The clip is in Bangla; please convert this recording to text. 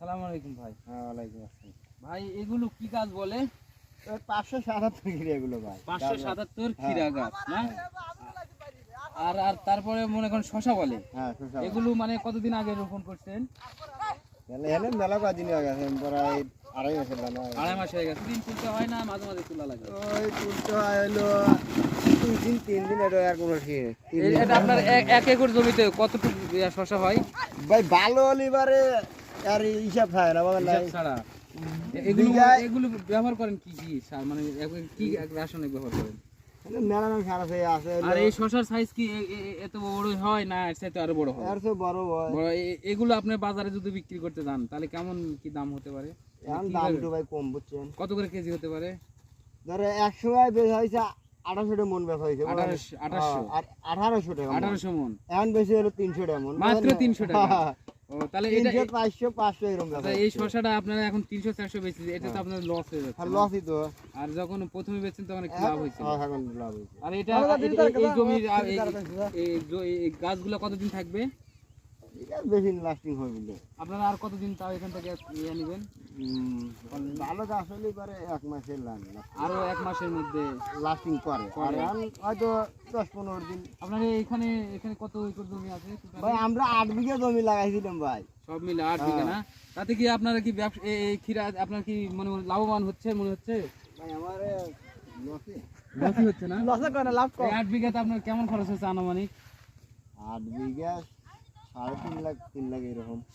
আসসালামু আলাইকুম ভাই। হ্যাঁ, ওয়ালাইকুম আসসালাম। ভাই এগুলো কি গাছ বলে? 577 ঘিরে এগুলো ভাই। 577 ক্ষীরা গাছ না? আর আর তারপরে মনে করেন শশা বলে। হ্যাঁ, শসা। এগুলো মানে কতদিন আগে রোপণ করছেন? এনে মেলা কদিন হয়ে গেছে, প্রায় 2.5 মাসের বেলা। 2.5 মাস হয়ে গেছে। দিন তুলতে হয় না, মাঝে মাঝে তোলা লাগে? ওই তুলতে হলো 2 দিন 3 দিন, এটা আর কোনো ঠিক নেই। 3 দিন। এটা আপনার এক একর জমিতে কতটুকু শশা হয়? ভাই ভালো হলিবারে আর হিসাব থাকে না বলেন হিসাব নাই। ছাড়া। এগুলো বিঘায়- এগুলো ব্যবহার করেন কি কি সার, মানে কি রাসায়নিক ব্যবহার করেন? মেলা নাম সারা আছে আর হলো। এই শশার সাইজ কি এত বড় হয় না এর চাইতে আরো বড় হয়? এর চেয়ে বড় হয়। বড় এগুলো আপনি বাজারে যদি বিক্রি করতে যান তাহলে কেমন কি দাম হতে পারে? এখন দাম একটু ভাই কম বুঝছেন। কত করে কেজি হতে পারে? ধরে 100 বেচা হয়েছে 1800 টাকা মন বেচা হয়েছে। 1800 আর 1800 টাকা মণ। 1800 মন, এখন বেশি হলো 300 টাকা মন। মাত্র 300 টাকা। ও তাহলে এটা 300 500 এরকম আচ্ছা, এই শসাটা আপনারা এখন 300-400 বেচছেন, এটা তো আপনার লস হয়ে যাচ্ছে না? লসই তো। আর যখন প্রথমে বেচছেন তখন একটু লাভ হয়েছিল। হ্যাঁ, এখন লাভ হয়েছে। আর এটা এই জমির এই গাছগুলো কতদিন থাকবে? এটা বেশি লাস্টিং হবে বলে। আপনারা আর কতদিন তাও এখান থেকে ইয়ে নেবেন? ভালো গাছ হলেই পারে 1 মাসের আরো 1 মাসের মধ্যে লাস্টিং করে। আর এখন হয়তো 10-15 দিন। আপনার এখানে এখানে কত একর জমি আছে? ভাই আমরা 8 বিঘা জমি লাগাইছিলাম ভাই। সব মিলে 8 বিঘা না? তাতে কি আপনারা কি ব্যবসা এই ক্ষীরা আপনার কি মনে লাভবান হচ্ছে মনে হচ্ছে? ভাই আমার লসই হচ্ছে না? লসে করে লাভ কম। 8 বিঘাতে আপনার কেমন খরচ হচ্ছে আনুমানিক? 8 বিঘা 3.5 লাখ 3 লাখ এরকম।